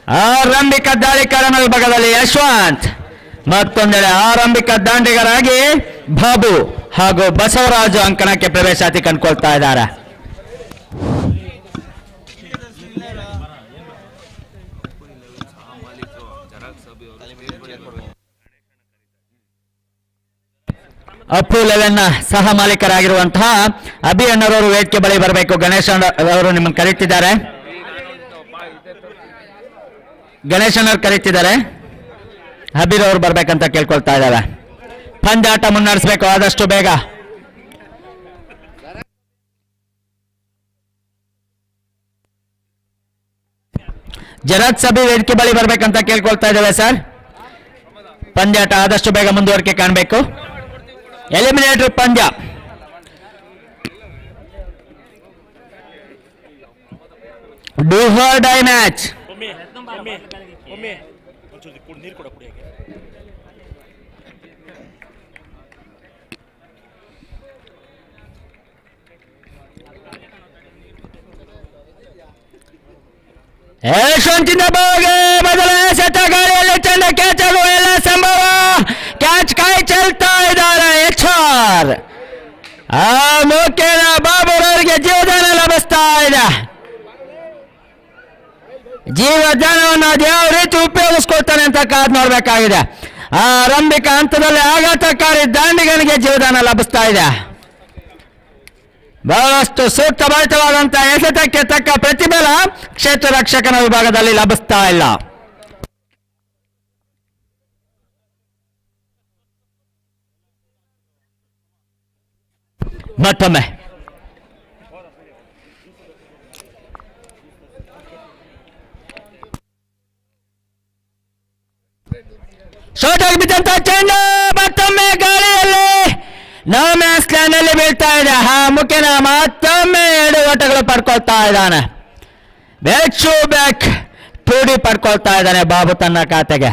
ಆರಂಭಿಕ ದಾಳಿಕಾರನ ವಿಭಾಗದಲ್ಲಿ ಯಶವಂತ್, ಮತ್ತೊಂದೆಡೆ ಆರಂಭಿಕ ದಾಂಡಿಗರಾಗಿ ಬಾಬು ಹಾಗೂ ಬಸವರಾಜು ಅಂಕಣಕ್ಕೆ ಪ್ರವೇಶಾತಿ ಕಂಡುಕೊಳ್ತಾ ಇದ್ದಾರೆ. ಅಪ್ಪು 11 ಸಹ ಮಾಲೀಕರಾಗಿರುವಂತಹ ಅಭಿ ಅಣ್ಣರವರು ವೇದಿಕೆ ಬಳಿ ಬರಬೇಕು. ಗಣೇಶ್ ಅವರು ನಿಮ್ಮನ್ನು ಕರೀತಿದ್ದಾರೆ. ಗಣೇಶ್ ಅಣ್ಣವ್ರು ಕರೀತಿದ್ದಾರೆ. ಅಬೀರ್ ಅವರು ಬರ್ಬೇಕಂತ ಕೇಳ್ಕೊಳ್ತಾ ಇದ್ದಾರೆ. ಪಂದ್ಯಾಟ ಮುನ್ನಡೆಸಬೇಕು ಆದಷ್ಟು ಬೇಗ. ಜರಾತ್ ಸಭಿ ವೇದಿಕೆ ಬಳಿ ಬರ್ಬೇಕಂತ ಕೇಳ್ಕೊಳ್ತಾ ಇದ್ದೇವೆ ಸರ್. ಪಂದ್ಯಾಟ ಆದಷ್ಟು ಬೇಗ ಮುಂದುವರಿಕೆ ಕಾಣಬೇಕು. ಎಲಿಮಿನೇಟರ್ ಪಂದ್ಯ. Do or die match. ಯಶವಂತಿಂದ ಬಾಗೆ ಮೊದಲ ಎಸೆತ, ಗಾಳಿಯಲ್ಲಿ ಚೆಂಡ ಕ್ಯಾಚ್ ಆಗುವ ಎಲ್ಲ ಸಂಭವ. ಕ್ಯಾಚ್ ಕೈ ಚೆಲ್ತಾ ಇದ್ದಾರೆ HR. ಆ ಮುಖ್ಯನ ಬಾಬುರವರಿಗೆ ಜೀವದಾನ ಲಭಿಸ್ತಾ ಇದೆ. ಜೀವದಾನವನ್ನು ಅದು ಯಾವ ರೀತಿ ಉಪಯೋಗಿಸ್ಕೊಳ್ತಾನೆ ಅಂತ ಕಾದ್ ನೋಡ್ಬೇಕಾಗಿದೆ. ಆರಂಭಿಕ ಹಂತದಲ್ಲಿ ಆಘಾತಕಾರಿ ದಾಂಡಿಗನಿಗೆ ಜೀವದಾನ ಲಭಿಸ್ತಾ ಇದೆ. ಬಹಳಷ್ಟು ಸೂಕ್ತಭರಿತವಾದಂತಹ ಎಸೆತಕ್ಕೆ ತಕ್ಕ ಪ್ರತಿಫಲ ಕ್ಷೇತ್ರ ರಕ್ಷಕನ ವಿಭಾಗದಲ್ಲಿ ಲಭಿಸ್ತಾ ಇಲ್ಲ. ಮತ್ತೊಮ್ಮೆ ಶಾರ್ಟ್ ಆಗಿ ಬಿದ್ದಂತ ಚೆಂಡು ಮತ್ತೊಮ್ಮೆ ಗಾಳಿಯಲ್ಲಿ ನೋ ಮ್ಯಾಚ್ ಲ್ಯಾಂಡ್ ಅಲ್ಲಿ ಬೀಳ್ತಾ ಇದೆ. ಮುಖ್ಯನ ಮತ್ತೊಮ್ಮೆ 2 ಓಟಗಳು ಪಡ್ಕೊಳ್ತಾ ಇದ್ದಾನೆ. ಬ್ಯಾಕ್ ಟು ಬ್ಯಾಕ್ 2D ಪಡ್ಕೊಳ್ತಾ ಇದ್ದಾನೆ ಬಾಬು ತನ್ನ ಖಾತೆಗೆ.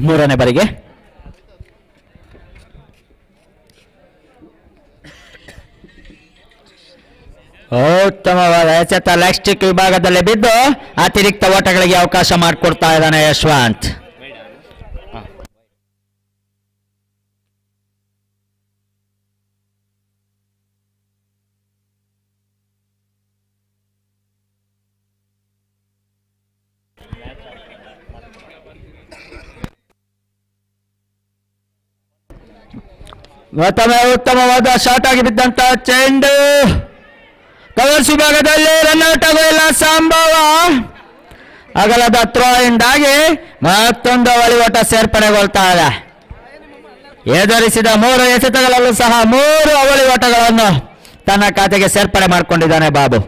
ಮೂರನೇ ಬಾರಿಗೆ ಉತ್ತಮವಾದ ಎಸೆತ ಲೆಗ್ ಸ್ಟಿಕ್ ವಿಭಾಗದಲ್ಲಿ ಬಿದ್ದು ಅತಿರಿಕ್ತ ಓಟಗಳಿಗೆ ಅವಕಾಶ ಮಾಡಿಕೊಡ್ತಾ ಇದ್ದಾನೆ ಯಶವಂತ್. ಮತ್ತೊಮ್ಮೆ ಉತ್ತಮವಾದ ಶಾಟ್ ಆಗಿ ಬಿದ್ದಂತ ಚೆಂಡು ಕವರ್ಸ್ ವಿಭಾಗದಲ್ಲಿ ರನ್ಔಟ್ ಆಗುವ ಎಲ್ಲ ಸಂಭವ. ಅಗಲದ ಥ್ರೋ ಇಂದಾಗಿ ಮತ್ತೊಂದು ಅವಳಿ ಓಟ ಸೇರ್ಪಡೆಗೊಳ್ತಾ ಇದೆ. ಎದುರಿಸಿದ 3 ಎಸೆತಗಳಲ್ಲೂ ಸಹ 3 ಅವಳಿ ಓಟಗಳನ್ನು ತನ್ನ ಖಾತೆಗೆ ಸೇರ್ಪಡೆ ಮಾಡಿಕೊಂಡಿದ್ದಾನೆ ಬಾಬು.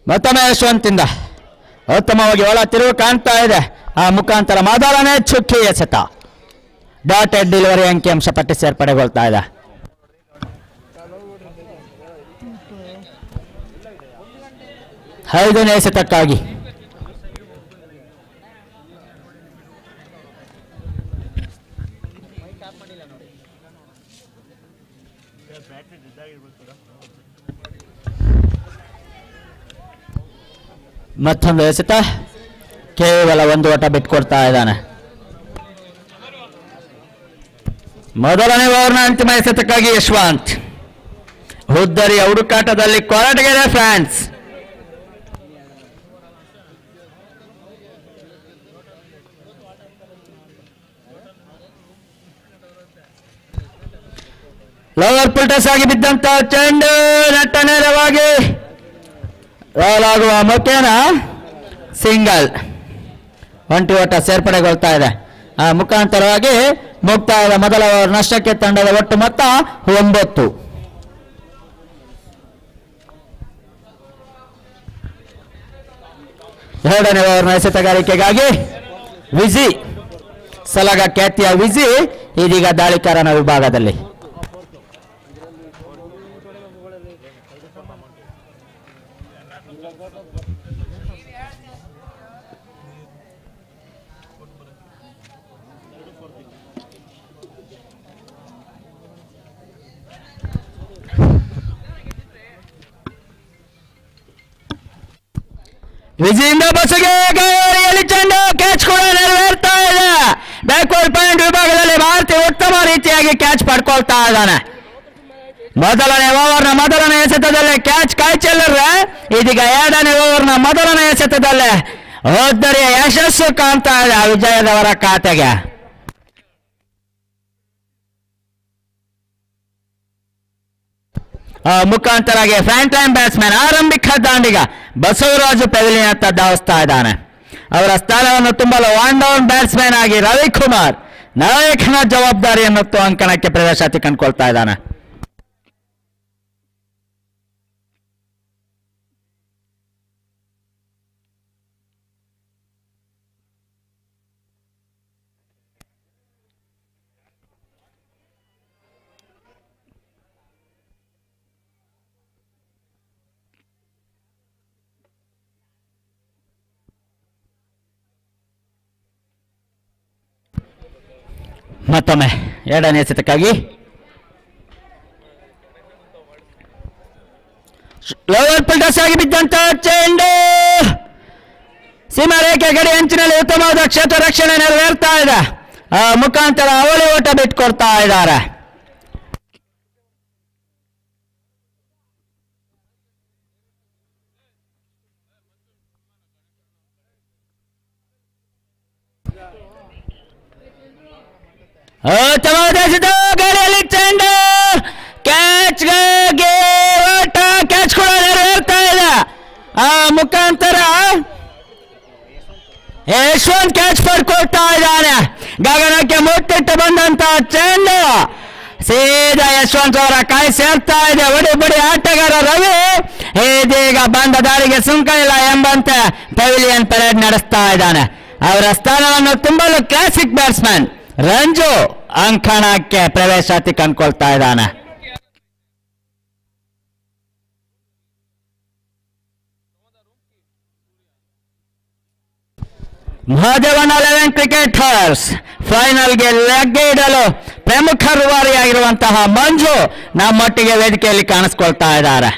ಮತ್ತೊಮ್ಮೆ ಯಶವಂತಿಂದ ಉತ್ತಮವಾಗಿ ಒಳ ತಿರುವು ಕಾಣ್ತಾ ಇದೆ. ಆ ಮುಖಾಂತರ ಮೊದಲನೇ ಚುಕ್ಕಿ ಎಸೆತ ಡಾಟೆಡ್ ಡೆಲಿವರಿ ಅಂಕಿಅಂಶ ಪಟ್ಟಿ ಸೇರ್ಪಡೆಗೊಳ್ತಾ ಇದೆ. ಐದನೇ ಎಸೆತಕ್ಕಾಗಿ ಮತ್ತೊಂದು ಎಸೆತ ಕೇವಲ 1 ಓಟ ಬಿಟ್ಕೊಡ್ತಾ ಇದ್ದಾನೆ. ಮೊದಲನೇ ಓವರ್ನ ಅಂತಿಮ ಎಸೆತಕ್ಕಾಗಿ ಯಶವಂತ್. ಹುದ್ದರಿಯ ಹುಡುಕಾಟದಲ್ಲಿ ಕೊರಟಗೆರೆ ಫ್ಯಾನ್ಸ್. ಲೋವರ್ ಪುಲ್ಟಸ್ ಆಗಿ ಬಿದ್ದಂತ ಚೆಂಡು ನೆಟ್ಟ ನೇರವಾಗಿ ರೋಲಾಗುವ ಮುಖೇನ ಸಿಂಗಲ್ 1 ಓಟ ಸೇರ್ಪಡೆಗೊಳ್ತಾ ಇದೆ. ಆ ಮುಖಾಂತರವಾಗಿ ಮುಕ್ತಾಯದ ಮೊದಲ ಓವರ್ ನಷ್ಟಕ್ಕೆ ತಂಡದ ಒಟ್ಟು ಮೊತ್ತ 9. ಎರಡನೇ ಓವರ್ನ ಎಸೆತಗಾರಿಕೆಗಾಗಿ ವಿಜಿ ಸಲಗ ಖ್ಯಾತಿಯ ವಿಜಿ ಇದೀಗ ದಾಳಿಕಾರನ ವಿಭಾಗದಲ್ಲಿ. ವಿಜಯಿಂದ ಬಸಗೆ ಗಾಳಿಯಲ್ಲಿ ಚೆಂಡು ಕ್ಯಾಚ್ ಕೂಡ ನೆರವೇರ್ತಾ ಇದೆ. ಬ್ಯಾಕ್ವರ್ಡ್ ಪಾಯಿಂಟ್ ವಿಭಾಗದಲ್ಲಿ ಭಾರತಿ ಉತ್ತಮ ರೀತಿಯಾಗಿ ಕ್ಯಾಚ್ ಪಡ್ಕೊಳ್ತಾ ಇದ್ದಾನೆ. ಮೊದಲನೇ ಓವರ್ನ ಮೊದಲನೇ ಎಸೆತದಲ್ಲೇ ಕ್ಯಾಚ್ ಕಾಯ್ಚೆಲ್ಲರೆ ಇದೀಗ ಎರಡನೇ ಓವರ್ನ ಮೊದಲನೇ ಎಸೆತದಲ್ಲೇ ಹೋದ್ದರಿಯ ಯಶಸ್ಸು ಕಾಣ್ತಾ ಇದೆ ವಿಜಯದವರ ಖಾತೆಗೆ. ಮುಖಾಂತರಾಗಿ ಫ್ರಂಟ್ ಲೈನ್ ಬ್ಯಾಟ್ಸ್ಮನ್ ಆರಂಭಿಕ ದಾಂಡಿಗ ಬಸವರಾಜು ಪೆವಿಲಿಯನ್ ಹತ್ತ ಧಾವಿಸ್ತಾ ಇದ್ದಾನೆ. ಅವರ ಸ್ಥಾನವನ್ನು ತುಂಬಲು ಒನ್ ಡೌನ್ ಬ್ಯಾಟ್ಸ್ಮನ್ ಆಗಿ ರವಿಕುಮಾರ್ ನಾಯಕನ ಜವಾಬ್ದಾರಿಯನ್ನು ಅಂಕಣಕ್ಕೆ ಪ್ರವೇಶಾತಿ ಕಂಡುಕೊಳ್ತಾ ಇದ್ದಾನೆ. ಮತ್ತೊಮ್ಮೆ ಎರಡನೇ ಎಸೆತಕ್ಕಾಗಿ ಲೋವರ್ ಪಿಲ್ಟರ್ಸ್ ಆಗಿ ಬಿದ್ದಂತ ಚೆಂಡು ಸೀಮಾರೇಖೆ ಗಡಿ ಅಂಚಿನಲ್ಲಿ ಉತ್ತಮವಾದ ಕ್ಷೇತ್ರ ರಕ್ಷಣೆ ನೆರವೇರ್ತಾ ಇದೆ. ಮುಖಾಂತರ ಅವಳಿ ಓಟ ಬಿಟ್ಕೊಡ್ತಾ ಇದ್ದಾರೆ. ಗಾಳಿಯಲ್ಲಿ ಚೆಂಡು ಕ್ಯಾಚ್ ಓಟ ಕ್ಯಾಚ್ ಕೂಡ ನೆರವೇರ್ತಾ ಇದೆ. ಮುಖಾಂತರ ಯಶವಂತ್ ಕ್ಯಾಚ್ ಪಡ್ಕೊಳ್ತಾ ಇದ್ದಾನೆ. ಗಗನಕ್ಕೆ ಮುತ್ತಿಟ್ಟು ಬಂದಂತ ಚೆಂಡು ಸೀದಾ ಯಶವಂತ್ ಅವರ ಕೈ ಸೇರ್ತಾ ಇದೆ. ಬಡಿ ಆಟಗಾರ ರವಿ ಇದೀಗ ಬಂದ ದಾರಿಗೆ ಸುಂಕ ಇಲ್ಲ ಎಂಬಂತೆ ಪೆವಿಲಿಯನ್ ಪರೇಡ್ ನಡೆಸ್ತಾ ಇದ್ದಾನೆ. ಅವರ ಸ್ಥಾನವನ್ನು ತುಂಬಲು ಕ್ಲಾಸಿಕ್ ಬ್ಯಾಟ್ಸ್ಮನ್ ರಂಜು ಅಂಕಣಕ್ಕೆ ಪ್ರವೇಶಾತಿ ಕಂಡುಕೊಳ್ತಾ ಇದ್ದಾನೆ. ಮಹಾದೇವನ 11 ಕ್ರಿಕೆಟರ್ಸ್ ಫೈನಲ್ಗೆ ಲಗ್ಗೆ ಇಡಲು ಪ್ರಮುಖ ರೂವಾರಿಯಾಗಿರುವಂತಹ ಮಂಜು ನಮ್ಮೊಟ್ಟಿಗೆ ವೇದಿಕೆಯಲ್ಲಿ ಕಾಣಿಸ್ಕೊಳ್ತಾ ಇದ್ದಾರೆ.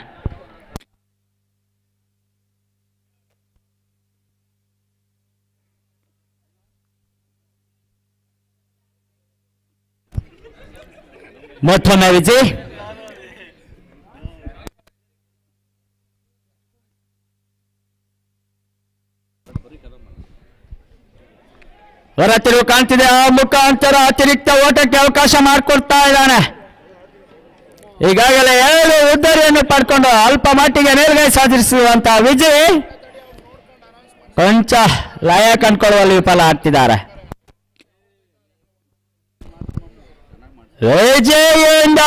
ಮತ್ತೊಮ್ಮೆ ವಿಜಯ್ ಹೊರ ತಿರುವು ಕಾಣ್ತಿದೆ. ಆ ಮುಖಾಂತರ ಅತಿರಿಕ್ತ ಓಟಕ್ಕೆ ಅವಕಾಶ ಮಾಡಿಕೊಡ್ತಾ ಇದ್ದಾನೆ. ಈಗಾಗಲೇ 7 ಉದ್ದರಿಯನ್ನು ಪಡ್ಕೊಂಡು ಅಲ್ಪ ಮಟ್ಟಿಗೆ ಮೇಲ್ಗೈ ಸಾಧಿಸುವಂತಹ ವಿಜಯ್ ಕೊಂಚ ಲಯ ಕಂಡುಕೊಳ್ಳುವಲ್ಲಿ ವಿಫಲ ಆಗ್ತಿದ್ದಾರೆ. ವಿಜಯಿಂದ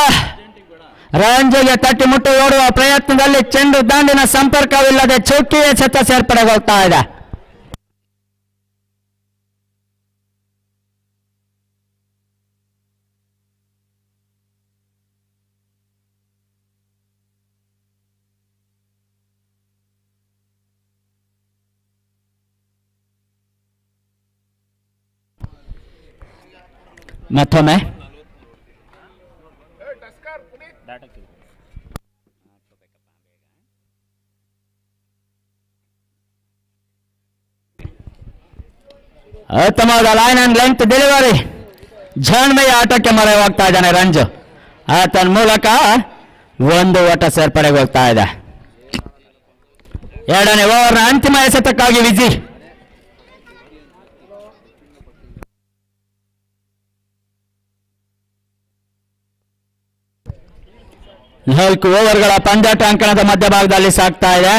ರಂಜುಗೆ ತಟ್ಟಿ ಮುಟ್ಟಿ ಓಡುವ ಪ್ರಯತ್ನದಲ್ಲಿ ಚೆಂಡು ದಾಂಡಿನ ಸಂಪರ್ಕವಿಲ್ಲದೆ ಚೌಕಿ ಎಸೆತ ಸೇರ್ಪಡೆಗೊಳ್ತಾ ಇದೆ. ಮತ್ತೊಮ್ಮೆ ಉತ್ತಮವಾದ ಲೈನ್ ಅಂಡ್ ಲೆಂತ್ ಡೆಲಿವರಿ ಜಾಣ್ಮೆಯ ಆಟಕ್ಕೆ ಮೊರೆವಾಗ್ತಾ ಇದ್ದಾನೆ ರಂಜು. ಆತನ ಮೂಲಕ 1 ಓಟ ಸೇರ್ಪಡೆಗೊಳ್ತಾ ಇದೆ. ಎರಡನೇ ಓವರ್ನ ಅಂತಿಮ ಎಸೆತಕ್ಕಾಗಿ ವಿಜಿ ನಾಲ್ಕು ಓವರ್ಗಳ ಪಂದ್ಯಾಟ ಅಂಕಣದ ಮಧ್ಯಭಾಗದಲ್ಲಿ ಸಾಗ್ತಾ ಇದೆ.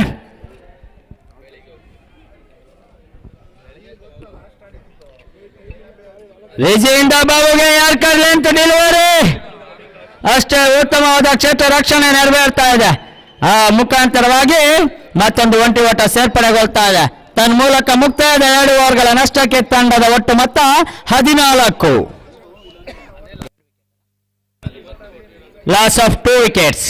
ವಿಜಯಿಂದ ಬಾಬುಗೆ ಯಾರ್ಕರ್ ಲೆಂತ್ ಡೆಲಿವರಿ ಅಷ್ಟೇ ಉತ್ತಮವಾದ ಕ್ಷೇತ್ರ ರಕ್ಷಣೆ ನೆರವೇರ್ತಾ ಇದೆ. ಆ ಮುಖಾಂತರವಾಗಿ ಮತ್ತೊಂದು ಒಂಟಿ ಓಟ ಸೇರ್ಪಡೆಗೊಳ್ತಾ ಇದೆ. ತನ್ಮೂಲಕ ಮುಕ್ತಾಯದ 2 ಓವರ್ಗಳ ನಷ್ಟಕ್ಕೆ ತಂಡದ ಒಟ್ಟು ಮೊತ್ತ 14. Loss of 2 wickets.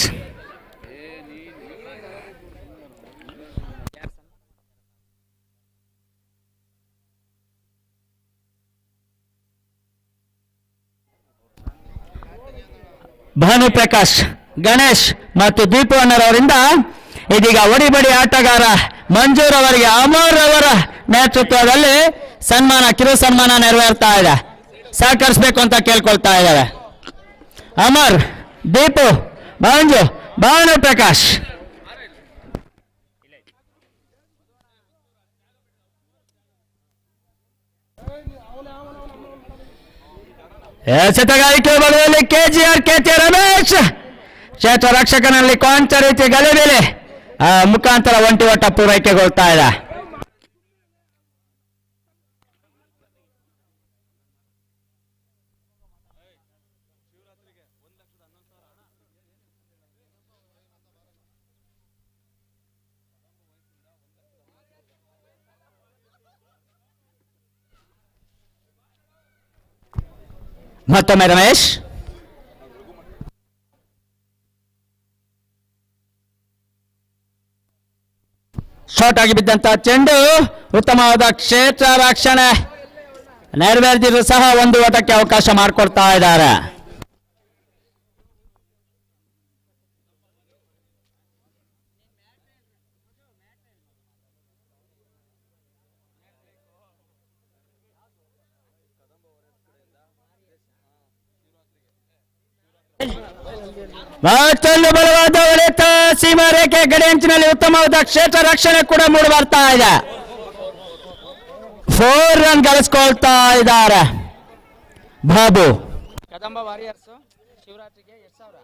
Bhanuprakash, Ganesh ಮತ್ತು ದೀಪು ಅಣ್ಣರವರಿಂದ ಇದೀಗ ಒಡಿಬಡಿ ಆಟಗಾರ ಮಂಜೂರ್ ಅವರಿಗೆ ಅಮರ್ ಅವರ ನೇತೃತ್ವದಲ್ಲಿ ಸನ್ಮಾನ, ಕಿರು ಸನ್ಮಾನ ನೆರವೇರ್ತಾ ಇದೆ. ಸಹಕರಿಸಬೇಕು ಅಂತ ಕೇಳ್ಕೊಳ್ತಾ ಇದ್ದಾರೆ. ಅಮರ್, ದೀಪು, ಮಂಜು, ಭಾನುಪ್ರಕಾಶ್. ಎಸೆತಗಾರಿಕೆ ಬಲದಲ್ಲಿ ಕೆಜಿಆರ್ ಕೆಚೆ ರಮೇಶ್ ಕ್ಷೇತ್ರ ರಕ್ಷಕನಲ್ಲಿ ಕೊಂಚ ರೀತಿ ಗಲಿಬಿಲಿ ಮುಖಾಂತರ ಒಂಟಿ ಒಟ್ಟ ಪೂರೈಕೆಗೊಳ್ತಾ ಇದೆ. ಮತ್ತೊಮ್ಮೆ ರಮೇಶ್, ಶಾರ್ಟ್ ಆಗಿ ಬಿದ್ದಂತಹ ಚೆಂಡು, ಉತ್ತಮವಾದ ಕ್ಷೇತ್ರ ರಕ್ಷಣೆ ನೆರವೇರಿದ್ರು ಸಹ ಒಂದು ಓಟಕ್ಕೆ ಅವಕಾಶ ಮಾಡಿಕೊಡ್ತಾ ಇದ್ದಾರೆ. ಮತ್ತೊಂದು ಬಲವಾದ ಹೊಡೆತ, ಸೀಮಾ ರೇಖೆ ಗಡಿಯಂಚಿನಲ್ಲಿ ಉತ್ತಮವಾದ ಕ್ಷೇತ್ರ ರಕ್ಷಣೆ ಕೂಡ ಮೂಡಿ ಬರ್ತಾ ಇದೆ. 4 ರನ್ ಗಳಿಸ್ಕೊಳ್ತಾ ಇದ್ದಾರೆ ಬಾಬು. ಕದಂಬ ವಾರಿಯರ್ಸ್ ಶಿವರಾತ್ರಿಗೆ 2000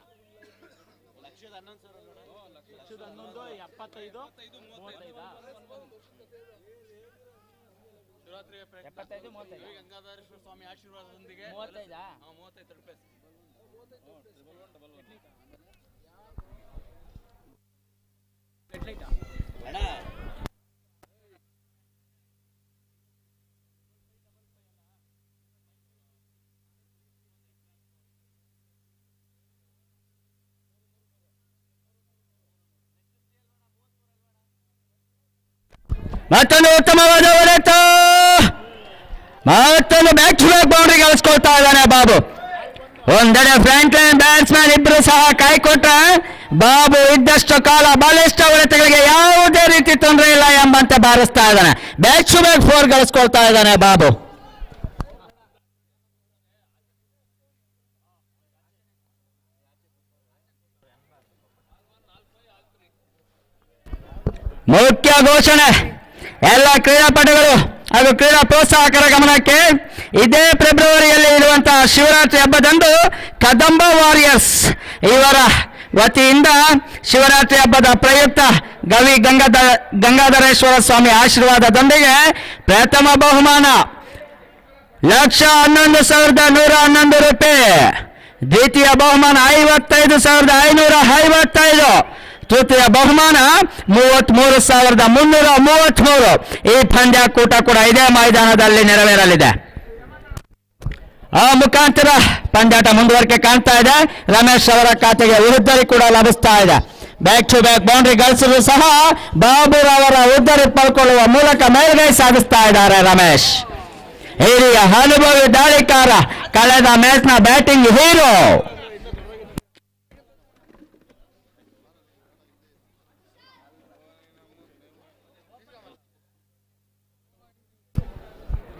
ಗಂಗಾಧರೇಶ್ವರ ಸ್ವಾಮಿ ಆಶೀರ್ವಾದದೊಂದಿಗೆ 35 ರೂಪಾಯಿ. ಮತ್ತೊಂದು ಉತ್ತಮವಾದ ಹೊಡೆತ, ಮತ್ತೊಂದು ಬ್ಯಾಕ್ ಟು ಬ್ಯಾಕ್ ಬೌಂಡ್ರಿ ಗಳಿಸ್ಕೊಳ್ತಾ ಇದ್ದಾನೆ ಬಾಬು. ಒಂದೆಡೆ ಫ್ರಂಟ್ ಲೈನ್ ಬ್ಯಾಟ್ಸ್ಮನ್ ಇಬ್ರು ಸಹ ಕಾಯ್ಕೊಟ್ರೆ ಬಾಬು ಇದ್ದಷ್ಟು ಕಾಲ ಬಲಿಷ್ಠ ಹೊಡೆತಗಳಿಗೆ ಯಾವುದೇ ರೀತಿ ತೊಂದರೆ ಇಲ್ಲ ಎಂಬಂತೆ ಬಾರಿಸ್ತಾ ಇದ್ದಾನೆ. ಬ್ಯಾಕ್ ಟು ಬ್ಯಾಕ್ 4 ಗಳಿಸ್ಕೊಳ್ತಾ ಇದ್ದಾನೆ ಬಾಬು. ಮುಖ್ಯ ಘೋಷಣೆ, ಎಲ್ಲ ಕ್ರೀಡಾಪಟುಗಳು ಹಾಗೂ ಕ್ರೀಡಾ ಪ್ರೋತ್ಸಾಹಕರ ಗಮನಕ್ಕೆ, ಇದೇ ಫೆಬ್ರವರಿಯಲ್ಲಿ ಇರುವಂತಹ ಶಿವರಾತ್ರಿ ಹಬ್ಬದಂದು ಕದಂಬ ವಾರಿಯರ್ಸ್ ಇವರ ವತಿಯಿಂದ ಶಿವರಾತ್ರಿ ಹಬ್ಬದ ಪ್ರಯುಕ್ತ ಗವಿ ಗಂಗಾಧರೇಶ್ವರ ಸ್ವಾಮಿ ಆಶೀರ್ವಾದದೊಂದಿಗೆ ಪ್ರಥಮ ಬಹುಮಾನ 1,11,111 ರೂಪಾಯಿ, ದ್ವಿತೀಯ ಬಹುಮಾನ 55,555, ತೃತೀಯ ಬಹುಮಾನ 33,333. ಈ ಪಂದ್ಯಾಕೂಟ ಕೂಡ ಇದೇ ಮೈದಾನದಲ್ಲಿ ನೆರವೇರಲಿದೆ. ಆ ಮುಖಾಂತರ ಪಂದ್ಯಾಟ ಮುಂದುವರಿಕೆ ಕಾಣ್ತಾ ಇದೆ. ರಮೇಶ್ ಅವರ ಖಾತೆಗೆ ಉದ್ದರಿ ಕೂಡ ಲಭಿಸ್ತಾ ಇದೆ. ಬ್ಯಾಕ್ ಟು ಬ್ಯಾಕ್ ಬೌಂಡ್ರಿ ಗಳಿಸಲು ಸಹ ಬಾಬುರವರ ಉದ್ದರಿ ಪಡ್ಕೊಳ್ಳುವ ಮೂಲಕ ಮೇಲ್ಗೈ ಸಾಧಿಸ್ತಾ ಇದ್ದಾರೆ ರಮೇಶ್. ಹಿರಿಯ ಅನುಭವಿ ದಾಳಿಕಾರ, ಕಳೆದ ಮ್ಯಾಚ್ನ ಬ್ಯಾಟಿಂಗ್ ಹೀರೋ.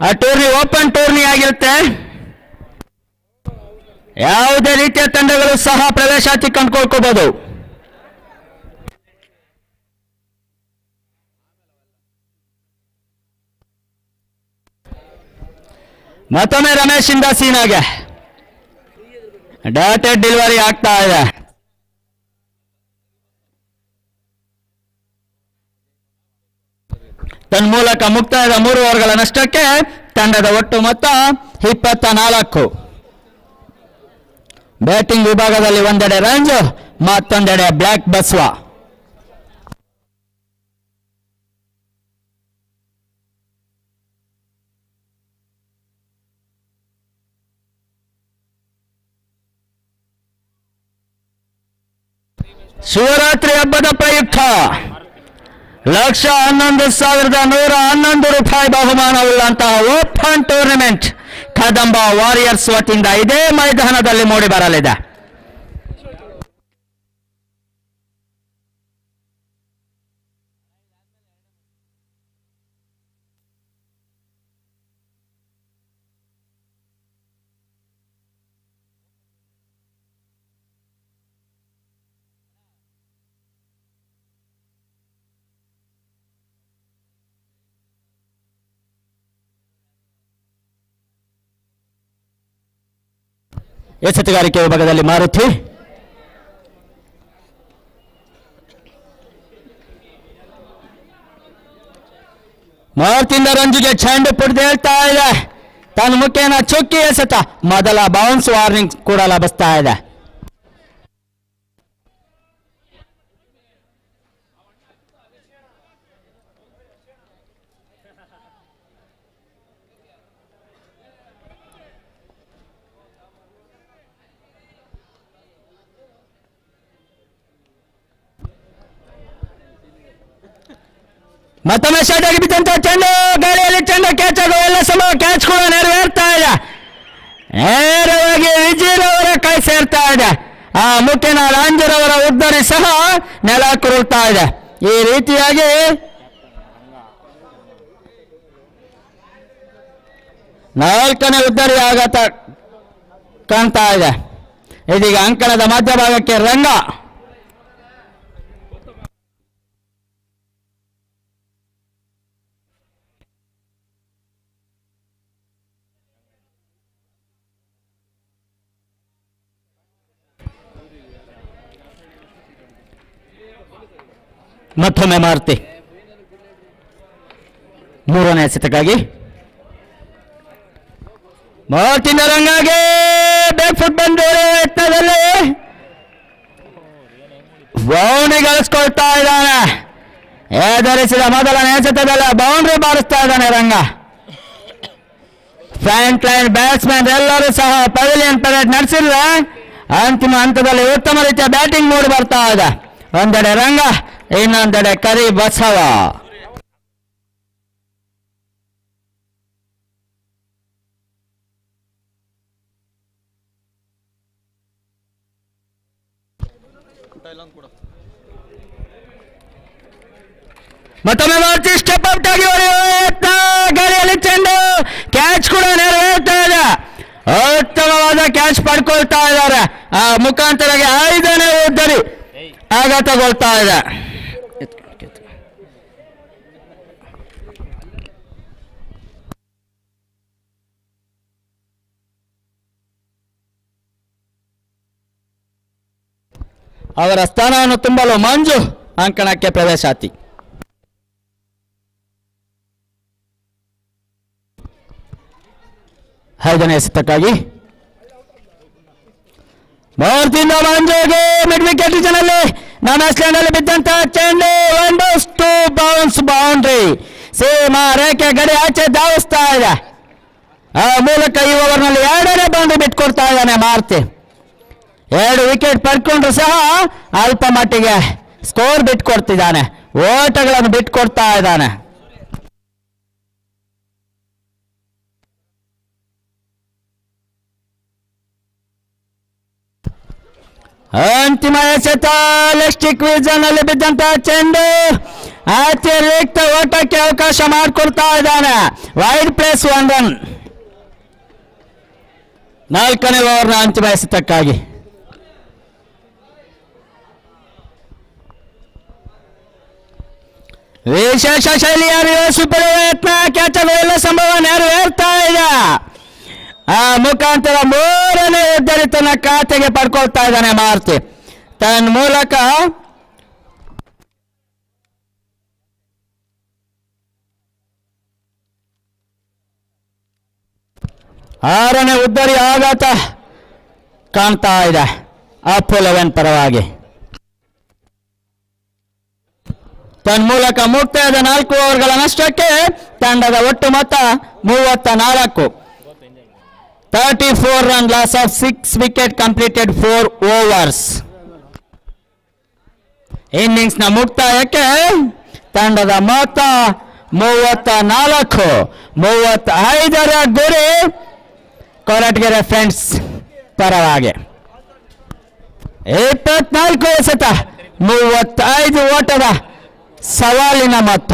ಆ ಟೂರ್ನಿ ಓಪನ್ ಟೂರ್ನಿ ಆಗಿರುತ್ತೆ. ಯಾವುದೇ ರೀತಿಯ ತಂಡಗಳು ಸಹ ಪ್ರವೇಶಾತಿ ಕಂಡುಕೊಳ್ಕೋಬಹುದು. ಮತ್ತೊಮ್ಮೆ ರಮೇಶ್ ಇಂದ ಸೀನಾಗೆ ಡಾಟೆಡ್ ಡೆಲಿವರಿ ಆಗ್ತಾ ಇದೆ. ತನ್ಮೂಲಕ ಮುಕ್ತಾಯದ 3 ಓವರ್ಗಳ ನಷ್ಟಕ್ಕೆ ತಂಡದ ಒಟ್ಟು ಮೊತ್ತ 24. ಬ್ಯಾಟಿಂಗ್ ವಿಭಾಗದಲ್ಲಿ ಒಂದೆಡೆ ರಂಜು, ಮತ್ತೊಂದೆಡೆ ಬ್ಲ್ಯಾಕ್ ಬಸ್ವ. ಶಿವರಾತ್ರಿ ಹಬ್ಬದ ಪ್ರಯುಕ್ತ 1,11,111 ರೂಪಾಯಿ ಬಹುಮಾನವುಳ್ಳಂತಹ ಓಪನ್ ಟೂರ್ನಮೆಂಟ್ ಕದಂಬ ವಾರಿಯರ್ಸ್ ವತಿಯಿಂದ ಇದೇ ಮೈದಾನದಲ್ಲಿ ಮೂಡಿ ಬರಲಿದೆ. ಎಚ್ಚೆತ್ತುಗಾರಿಕೆ ವಿಭಾಗದಲ್ಲಿ ಮಾರುತಿ, ಮಾರುತಿಯಿಂದ ರಂಜುಗೆ ಚೆಂಡು ಪುಡ್ದೇಳ್ತಾ ಇದೆ. ತನ್ನ ಮುಖೇನ ಚುಕ್ಕಿ ಎಸೆತ ಮೊದಲ ಬೌನ್ಸ್ ವಾರ್ನಿಂಗ್ ಕೂಡ ಲಭಿಸ್ತಾ ಇದೆ. ಮತ್ತೊಮ್ಮೆ ಶಾಟ್ ಆಗಿ ಬಿದ್ದಂತ ಚೆಂಡು, ಗಾಳಿಯಲ್ಲಿ ಚೆಂಡು ಕ್ಯಾಚ್ ಆಗೋ ಎಲ್ಲ ಸಮಯ ಕ್ಯಾಚ್ ಕೂಡ ನೆರವೇರ್ತಾ ಇದೆ. ನೇರವಾಗಿ ವಿಜಯರವರ ಕೈ ಸೇರ್ತಾ ಇದೆ. ಆ ಮುಖ್ಯನ ರಾಂಜರವರ ಉದ್ದರಿ ಸಹ ನೆಲ ಕುರುಳ್ತಾ ಇದೆ. ಈ ರೀತಿಯಾಗಿ ನಾಲ್ಕನೇ ಉದ್ದರಿ ಆಘಾತ ಕಾಣ್ತಾ ಇದೆ. ಇದೀಗ ಅಂಕಣದ ಮಧ್ಯಭಾಗಕ್ಕೆ ರಂಗ. ಮತ್ತೊಮ್ಮೆ ಮಾರುತಿ ಮೂರನೇ ಎಸೆತಕ್ಕಾಗಿ ಮಾರ್ಟಿನ ರಂಗಾಗೆ ಬ್ಯಾಕ್ ಫುಟ್ ಬಂದು ಯತ್ನದಲ್ಲಿ ಬೌಂಡ್ರಿ ಗಳಿಸ್ಕೊಳ್ತಾ ಇದ್ದಾನೆ. ಎದುರಿಸಿದ ಮೊದಲನೇ ಎಸೆತದಲ್ಲಿ ಬೌಂಡ್ರಿ ಬಾರಿಸ್ತಾ ಇದ್ದಾನೆ ರಂಗ. ಫ್ರಂಟ್ ಲೈನ್ ಬ್ಯಾಟ್ಸ್ಮನ್ ಎಲ್ಲರೂ ಸಹ ಪವಿಲಿಯನ್ ಪರೇಡ್ ನಡೆಸಿದ್ರೆ ಅಂತಿಮ ಹಂತದಲ್ಲಿ ಉತ್ತಮ ರೀತಿಯ ಬ್ಯಾಟಿಂಗ್ ಮೂಡಿ ಬರ್ತಾ ಇದೆ. ಒಂದೆಡೆ ರಂಗ, ಇನ್ನೊಂದೆಡೆ ಕರಿ ಬಸವ. ಮತ್ತೊಮ್ಮೆ ಮಾರ್ಚಿ ಸ್ಟೆಪ್ ಔಟ್ ಆಗಿ ಹೊಡೆಯುವ ಗಾಳಿಯಲ್ಲಿ ಚೆಂಡು, ಕ್ಯಾಚ್ ಕೂಡ ನೆರವೇರ್ತಾ ಇದೆ. ಉತ್ತಮವಾದ ಕ್ಯಾಚ್ ಪಡ್ಕೊಳ್ತಾ ಇದ್ದಾರೆ. ಆ ಮುಖಾಂತರಗೆ 5ನೇ ಉದ್ದರಿ ಆಘಾತಗೊಳ್ತಾ ಇದೆ. ಅವರ ಸ್ಥಾನವನ್ನು ತುಂಬಲು ಮಂಜು ಅಂಕಣಕ್ಕೆ ಪ್ರವೇಶಾತಿ. ಐದನೇ ಎಸೆತಕ್ಕಾಗಿ ಭಾರತದಿಂದ ಮಂಜುಗೆ ಮಿಡ್ ವಿಕೆಟ್ ರೀಜನಲ್ಲಿ ನಾನಾಸ್ಲ್ಯಾಂಡಲ್ಲಿ ಬಿದ್ದಂತ ಚೆಂಡು ಒಂದಷ್ಟು ಬೌನ್ಸ್ ಬೌಂಡ್ರಿ ಸೀಮಾ ರೇಖೆ ಗಡಿ ಆಚೆ ಧಾವಿಸ್ತಾ ಇದೆ. ಆ ಮೂಲಕ ಈ ಓವರ್ನಲ್ಲಿ 2ನೇ ಬೌಂಡ್ರಿ ಬಿಟ್ಕೊಡ್ತಾ ಇದ್ದಾನೆ ಮಾರುತಿ. 2 ವಿಕೆಟ್ ಪಡ್ಕೊಂಡ್ರು ಸಹ ಅಲ್ಪ ಮಟ್ಟಿಗೆ ಸ್ಕೋರ್ ಬಿಟ್ಕೊಡ್ತಿದ್ದಾನೆ, ಓಟಗಳನ್ನು ಬಿಟ್ಕೊಡ್ತಾ ಇದ್ದಾನೆ. ಅಂತಿಮ ಎಸೆತ ಲೆಸ್ಟಿಕ್ ವಿಜನ್ ಅಲ್ಲಿ ಬಿದ್ದಂತಹ ಚೆಂಡು ಅತಿರಿಕ್ತ ಓಟಕ್ಕೆ ಅವಕಾಶ ಮಾಡಿಕೊಡ್ತಾ ಇದ್ದಾನೆ. Wide place 1 run. 4ನೇ ಓವರ್ನ ಅಂತಿಮ ಎಸೆತಕ್ಕಾಗಿ ವಿಶೇಷ ಶೈಲಿಯ ಸೂಪರ್ ಯತ್ನ ಕ್ಯಾಚ್ ಎಲ್ಲ ಸಂಭವ ನೆರವೇರ್ತಾ ಇದೆ. ಆ ಮುಖಾಂತರ 3ನೇ ಉದ್ದರಿ ತನ್ನ ಖಾತೆಗೆ ಪಡ್ಕೊಳ್ತಾ ಇದ್ದಾನೆ ಮಾರುತಿ. ತನ್ನ ಮೂಲಕ ಆರನೇ ಉದ್ದರಿ ಆಘಾತ ಕಾಣ್ತಾ ಇದೆ ಅಪ್ಪು 11 ಪರವಾಗಿ. ತನ್ನ ಮೂಲಕ ಮುಕ್ತಾಯದ 4 ಓವರ್ಗಳ ನಷ್ಟಕ್ಕೆ ತಂಡದ ಒಟ್ಟು ಮೊತ್ತ 34. 34 run loss of 6 wicket completed 4 overs. ಇನ್ನಿಂಗ್ಸ್ನ ಮುಕ್ತಾಯಕ್ಕೆ ತಂಡದ ಮೊತ್ತ 34-35ರ ಗುರಿ ಕೊರಟಗೆರೆ ಫ್ರೆಂಡ್ಸ್ ಪರವಾಗಿ. 24 ಎಸೆತ 35 ಓಟದ ಸವಾಲಿನ ಮೊತ್ತ.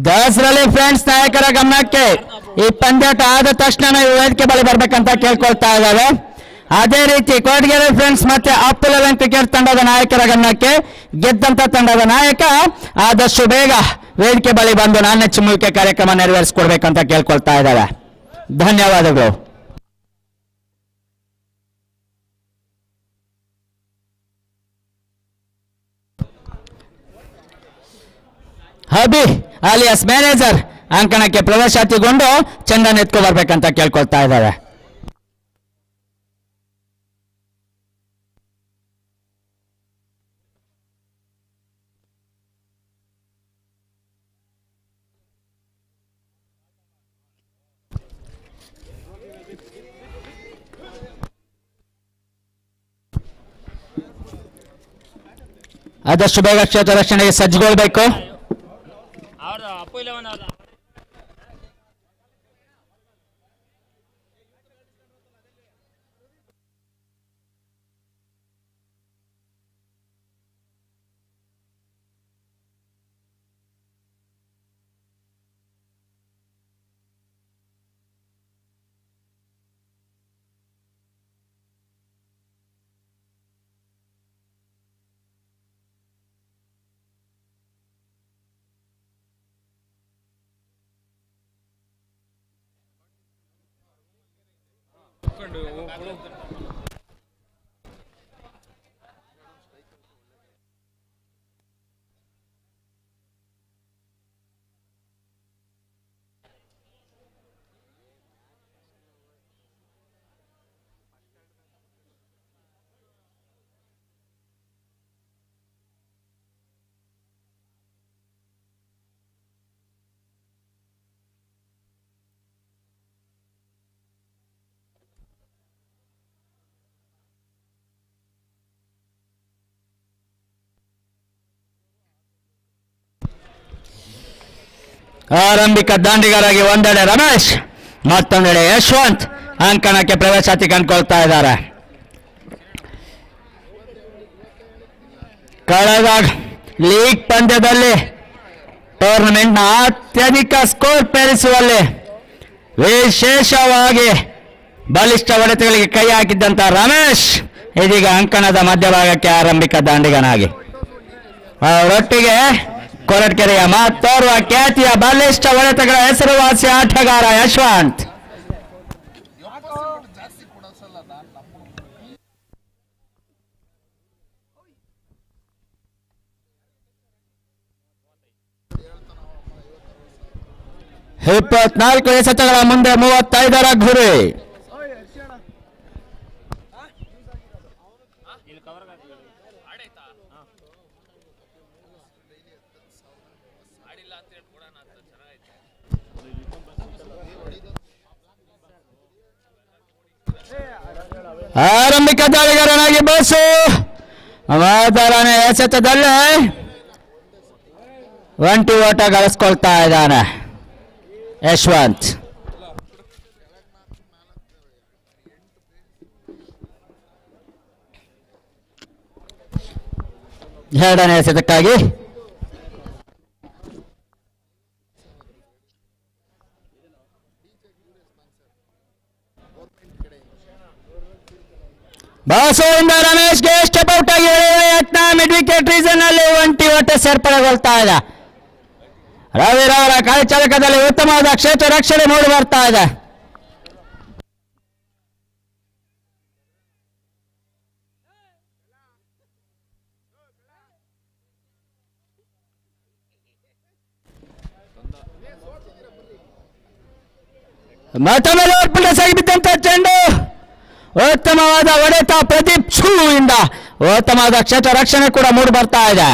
ದಸರಲ್ಲಿ ಫ್ರೆಂಡ್ಸ್ ನಾಯಕರ ಗಮನಕ್ಕೆ ಈ ಪಂದ್ಯಾಟ ಆದ ತಕ್ಷಣ ವೇದಿಕೆ ಬಳಿ ಬರ್ಬೇಕಂತ ಕೇಳ್ಕೊಳ್ತಾ ಇದ್ದಾರೆ. ಅದೇ ರೀತಿ ಕೊರಟಗೆರೆ ಫ್ರೆಂಡ್ಸ್ ಮತ್ತೆ ಅಪ್ 11 ಕ್ರಿಕೆಟ್ ತಂಡದ ನಾಯಕರ ಗಮನಕ್ಕೆ ಗೆದ್ದಂತ ತಂಡದ ನಾಯಕ ಆದಷ್ಟು ಬೇಗ ವೇದಿಕೆ ಬಳಿ ಬಂದು ನಾಣ್ಯ ಮೂಲಕ ಕಾರ್ಯಕ್ರಮ ನೆರವೇರಿಸಿಕೊಡ್ಬೇಕಂತ ಕೇಳ್ಕೊಳ್ತಾ ಇದ್ದಾರೆ. ಧನ್ಯವಾದಗಳು. ಹಬಿ ಅಲಿಯಾಸ್ ಮ್ಯಾನೇಜರ್ ಅಂಕಣಕ್ಕೆ ಪ್ರವೇಶಾತಿಗೊಂಡು ಚೆಂಡನ್ನು ಎತ್ಕೊ ಬರ್ಬೇಕಂತ ಕೇಳ್ಕೊಳ್ತಾ ಇದ್ದಾರೆ. ಆದಷ್ಟು ಬೇಗ ಕ್ಷೇತ್ರ ರಕ್ಷಣೆಗೆ ಸಜ್ಜುಗೊಳ್ಬೇಕು. ಆರಂಭಿಕ ದಾಂಡಿಗರಾಗಿ ಒಂದೆಡೆ ರಮೇಶ್, ಮತ್ತೊಂದೆಡೆ ಯಶವಂತ್ ಅಂಕಣಕ್ಕೆ ಪ್ರವೇಶಾತಿ ಕಂಡುಕೊಳ್ತಾ ಇದ್ದಾರೆ. ಕಳೆದ ಲೀಗ್ ಪಂದ್ಯದಲ್ಲಿ ಟೂರ್ನಮೆಂಟ್ನ ಅತ್ಯಧಿಕ ಸ್ಕೋರ್ ಪೇರಿಸುವಲ್ಲಿ ವಿಶೇಷವಾಗಿ ಬಲಿಷ್ಠ ಹೊಡೆತಗಳಿಗೆ ಕೈ ಹಾಕಿದ್ದಂತ ರಮೇಶ್ ಇದೀಗ ಅಂಕಣದ ಮಧ್ಯಭಾಗಕ್ಕೆ ಆರಂಭಿಕ ದಾಂಡಿಗನಾಗಿ ಅವರೊಟ್ಟಿಗೆ ಕೊರಟಗೆರೆಯ ಮತ್ತೋರ್ವ ಖ್ಯಾತಿಯ ಬಲಿಷ್ಠ ಹೊಡೆತಗಳ ಹೆಸರುವಾಸಿ ಆಟಗಾರ ಯಶವಂತ್. ಇಪ್ಪತ್ನಾಲ್ಕು ಎಸೆತಗಳ ಮುಂದೆ 35ರ ಗುರಿ. ಆರಂಭಿಕ ದಾಳಿಗಾರನಾಗಿ ಬಸ್ಸು ಮೊದಲನೇ ಎಸೆತದಲ್ಲೇ ಒಂಟಿ ಓಟ ಗಳಿಸ್ಕೊಳ್ತಾ ಇದ್ದಾನೆ ಯಶವಂತ್. ಎರಡನೇ ಎಸೆತಕ್ಕಾಗಿ ಬಾಸುವಿಂದ ರಮೇಶ್ಗೆ ಸ್ಟೆಪ್ ಔಟ್ ಆಗಿ ಯತ್ನ ಮಿಡ್ ವಿಕೆಟ್ ರೀಸನ್ ಅಲ್ಲಿ ಒಂಟಿ ಓಟ ಸೇರ್ಪಡೆಗೊಳ್ತಾ ಇದೆ. ರವಿರವರ ಕೈಚಳಕದಲ್ಲಿ ಉತ್ತಮವಾದ ಕ್ಷೇತ್ರ ರಕ್ಷಣೆ ಮೂಡಿ ಬರ್ತಾ ಇದೆ. ಮತ್ತೊಮ್ಮೆ ಲೋಟ್ಪುಟ ಸಾಗಿಬಿದ್ದಂತ ಚೆಂಡು ಉತ್ತಮವಾದ ಹೊಡೆತ ಪ್ರದೀಪ್ ಶೂ ಇಂದ ಉತ್ತಮವಾದ ಕ್ಷೇತ್ರ ರಕ್ಷಣೆ ಕೂಡ ಮೂಡಿ ಬರ್ತಾ ಇದೆ.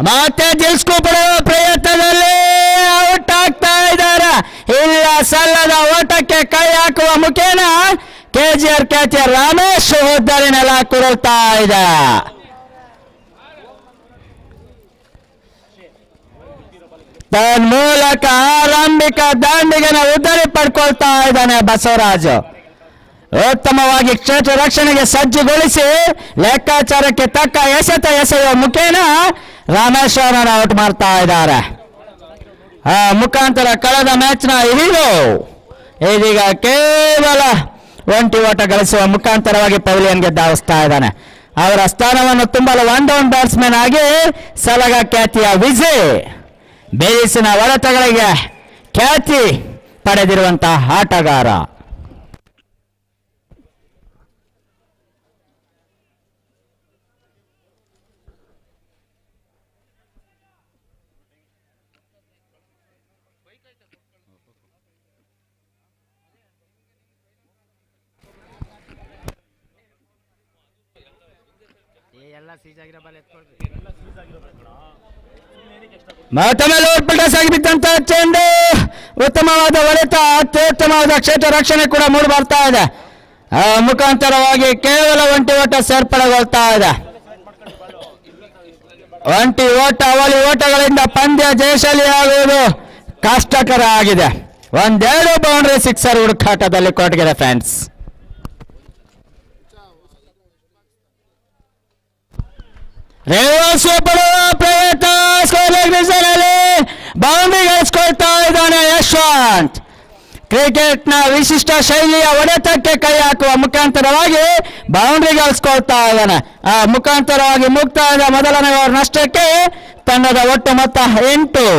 ಮತ್ತೆ ಗೆಲ್ಸ್ಕೊ ಪಡುವ ಪ್ರಯತ್ನದಲ್ಲಿ ಔಟ್ ಆಗ್ತಾ ಇದ್ದಾರೆ. ಇಲ್ಲ ಸಲ್ಲದ ಓಟಕ್ಕೆ ಕೈ ಹಾಕುವ ಮುಖೇನ ಕೆಜಿಆರ್ ಖ್ಯಾತಿಯ ರಮೇಶ್ ಉದ್ದರಿ ನೆಲ ಕುರುಳ್ತಾ ಇದೆ. ತನ್ಮೂಲಕ ಆರಂಭಿಕ ದಾಂಡಿಗೆನ ಉದ್ದರಿ ಪಡ್ಕೊಳ್ತಾ ಇದ್ದಾನೆ ಬಸವರಾಜ್. ಉತ್ತಮವಾಗಿ ಕ್ಷೇತ್ರ ರಕ್ಷಣೆಗೆ ಸಜ್ಜುಗೊಳಿಸಿ ಲೆಕ್ಕಾಚಾರಕ್ಕೆ ತಕ್ಕ ಎಸೆಯುವ ಮುಖೇನ ರಮೇಶ್ ಅವರನ್ನು ಔಟ್ ಮಾಡ್ತಾ ಇದ್ದಾರೆ. ಆ ಮುಖಾಂತರ ಕಳೆದ ಮ್ಯಾಚ್ನ ಹೀರೋ ಇದೀಗ ಕೇವಲ ಒಂಟಿ ಓಟ ಗಳಿಸುವ ಮುಖಾಂತರವಾಗಿ ಪವಿಲಿಯನ್ಗೆ ಧಾವಿಸ್ತಾ ಇದ್ದಾನೆ. ಅವರ ಸ್ಥಾನವನ್ನು ತುಂಬಲು ಒನ್ ಡೌನ್ ಬ್ಯಾಟ್ಸ್ಮನ್ ಆಗಿ ಸಲಗ ಖ್ಯಾತಿಯ ವಿಜಯ್ ಬೇಸಿನ ಹೊಡೆತಗಳಿಗೆ ಖ್ಯಾತಿ ಪಡೆದಿರುವಂತಹ ಆಟಗಾರ. ಮತ್ತೊಮ್ಮೆ ಲೋಟ್ಪಟ ಸಾಗಿ ಬಿದ್ದಂತ ಚೆಂಡು, ಉತ್ತಮವಾದ ಹೊಡೆತ, ಅತ್ಯುತ್ತಮವಾದ ಕ್ಷೇತ್ರ ರಕ್ಷಣೆ ಕೂಡ ಮೂಡಿ ಬರ್ತಾ ಇದೆ. ಮುಖಾಂತರವಾಗಿ ಕೇವಲ ಒಂಟಿ ಓಟ ಸೇರ್ಪಡೆಗೊಳ್ತಾ ಇದೆ. ಒಂಟಿ ಓಟ ಅವಳಿ ಓಟಗಳಿಂದ ಪಂದ್ಯ ಜಯಶಾಲಿಯಾಗುವುದು ಕಷ್ಟಕರ ಆಗಿದೆ. ಒಂದೆರಡು ಬೌಂಡ್ರಿ ಸಿಕ್ಸರ್ ಹುಡುಕಾಟದಲ್ಲಿ ಕೊಟ್ಟಿದೆ ಫ್ರೆಂಡ್ಸ್. ರೇವಸ್ ಪಡುವ ಪ್ರಯತ್ನ, ಬೌಂಡ್ರಿ ಗಳಿಸ್ಕೊಳ್ತಾ ಇದ್ದಾನೆ ಯಶವಂತ್. ಕ್ರಿಕೆಟ್ನ ವಿಶಿಷ್ಟ ಶೈಲಿಯ ಹೊಡೆತಕ್ಕೆ ಕೈ ಹಾಕುವ ಮುಖಾಂತರವಾಗಿ ಬೌಂಡ್ರಿ ಗಳಿಸ್ಕೊಳ್ತಾ ಇದ್ದಾನೆ. ಆ ಮುಖಾಂತರವಾಗಿ ಮುಕ್ತಾಯದ ಮೊದಲನೇ ಓವರ್ ನಷ್ಟಕ್ಕೆ ತಂಡದ ಒಟ್ಟು ಮೊತ್ತ 8.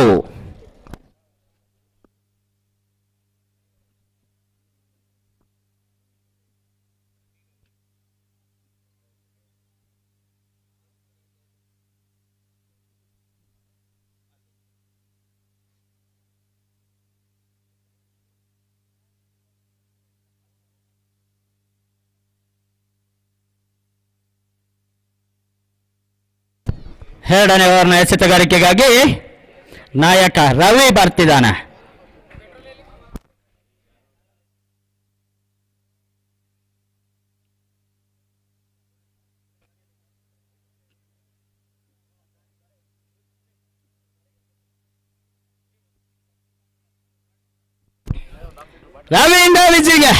ಎರಡನೇ ಓವರ್ನ ಎಸೆತಗಾರಿಕೆಗಾಗಿ ನಾಯಕ ರವಿ ಬರ್ತಿದ್ದಾನೆ. ರವಿಯಿಂದ ವಿಜಿಗೆ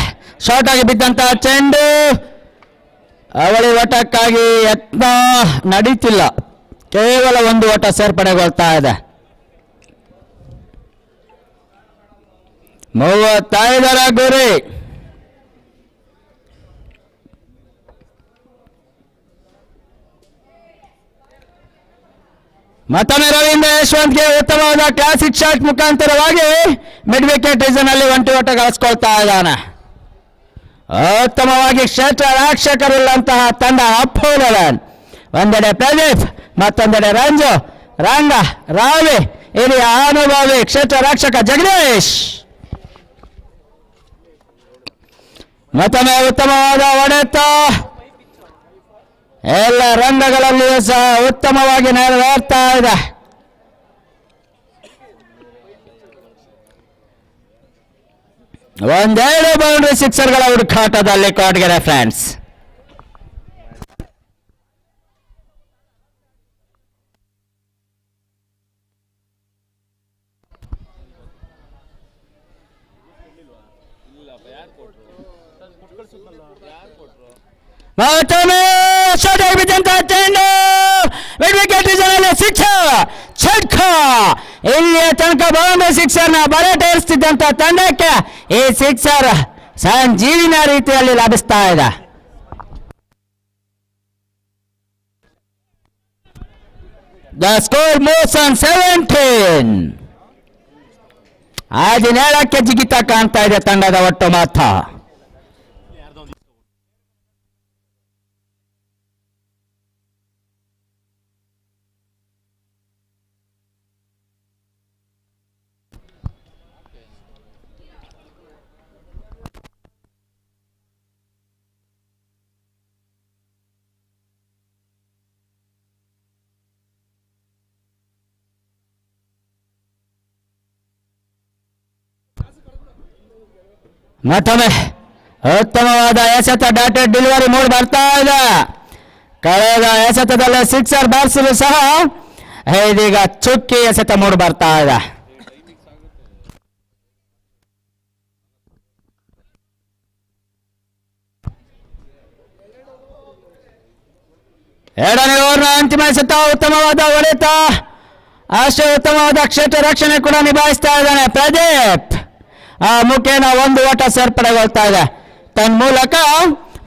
ಶಾರ್ಟ್ ಆಗಿ ಬಿದ್ದಂತಹ ಚೆಂಡು, ಅವಳಿ ಓಟಕ್ಕಾಗಿ ಯತ್ನ ನಡೀತಿಲ್ಲ. ಕೇವಲ ಒಂದು ಓಟ ಸೇರ್ಪಡೆಗೊಳ್ತಾ ಇದೆ. 35ರ ಗುರಿ. ಮತ್ತೊಮ್ಮೆ ರವೀಂದ್ರ ಯಶವಂತ್ಗೆ ಉತ್ತಮವಾದ ಕ್ಲಾಸಿಕ್ ಶಾಟ್ ಮುಖಾಂತರವಾಗಿ ಮಿಡ್ ವಿಕೆಟ್ ರೀಸನ್ ಅಲ್ಲಿ ಒಂಟಿ ಓಟ ಗಳಿಸ್ಕೊಳ್ತಾ ಇದ್ದಾನೆ. ಉತ್ತಮವಾಗಿ ಕ್ಷೇತ್ರ ರಕ್ಷಕರುಳ್ಳಂತಹ ತಂಡ ಅಪ್ಪೋಲನ್. ಒಂದೆಡೆ ಪ್ರದೀಪ್, ಮತ್ತೊಂದೆಡೆ ರಂಜು, ರಂಗ, ರಾವಿ, ಹಿರಿಯ ಅನುಭವಿ ಕ್ಷೇತ್ರ ರಕ್ಷಕ ಜಗದೀಶ್. ಮತ್ತೊಮ್ಮೆ ಉತ್ತಮವಾದ ಹೊಡೆತ, ಎಲ್ಲ ರಂಗಗಳಲ್ಲಿಯೂ ಸಹ ಉತ್ತಮವಾಗಿ ನೆರವೇರ್ತಾ ಇದೆ. ಒಂದೆರಡು ಬೌಂಡ್ರಿ ಸಿಕ್ಸರ್ಗಳ ಹುಡುಕಾಟದಲ್ಲಿ ಕಾಟ್ಗೆರೆ ಫ್ರೆಂಡ್ಸ್. ಇಲ್ಲಿಯ ತನಕ ಬೌಂಡ್ರಿ ಸಿಕ್ಸರ್ ನ ಬರಟೇರಿಸುತ್ತಿದ್ದಂತ ತಂಡಕ್ಕೆ ಈ ಸಿಕ್ಸರ್ ಸಂಜೀವಿನ ರೀತಿಯಲ್ಲಿ ಲಭಿಸ್ತಾ ಇದೆ. The score moves on 17. 17ಕ್ಕೆ ಜಿಗಿತ ಕಾಣ್ತಾ ಇದೆ ತಂಡದ ಒಟ್ಟು ಮೊತ್ತ. ಮತ್ತೊಮ್ಮೆ ಉತ್ತಮವಾದ ಎಸೆತ ಡಾಟೆಡ್ ಡೆಲಿವರಿ ಮೂಡ್ ಬರ್ತಾ ಇದೆ. ಕಳೆದ ಎಸೆತದಲ್ಲಿ ಸಿಕ್ಸರ್ ಬಾರಿಸಲು ಸಹ ಇದೀಗ ಚುಕ್ಕಿ ಎಸೆತ ಮೂಡ್ ಬರ್ತಾ ಇದೆ. ಎರಡನೇ ಓವರ್ನ ಅಂತಿಮ ಎಸೆತ ಉತ್ತಮವಾದ ಹೊಡೆತ, ಅಷ್ಟೇ ಉತ್ತಮವಾದ ಕ್ಷೇತ್ರ ರಕ್ಷಣೆ ಕೂಡ ನಿಭಾಯಿಸ್ತಾ ಇದ್ದಾನೆ ಪ್ರದೀಪ್. ಆ ಮುಖೇನ ಒಂದು ಓಟ ಸೇರ್ಪಡೆಗೊಳ್ತಾ ಇದೆ. ತನ್ನ ಮೂಲಕ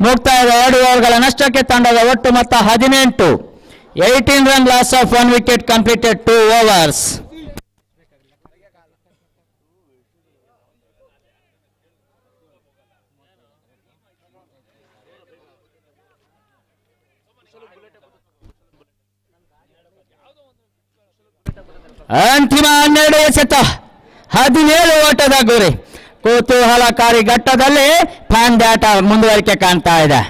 ಮುಕ್ತಾಯದ 2 ಓವರ್ಗಳ ನಷ್ಟಕ್ಕೆ ತಂಡದ ಒಟ್ಟು ಮೊತ್ತ 18. 18 run loss of 1 wicket completed 2 overs. ಅಂತಿಮ 12 ಎಸೆತ 17 ಓಟದ ಗುರಿ. ಕುತೂಹಲಕಾರಿ ಘಟ್ಟದಲ್ಲಿ ಪಂದ್ಯಾಟ ಮುಂದುವರಿಕೆ ಕಾಣ್ತಾ ಇದೆ.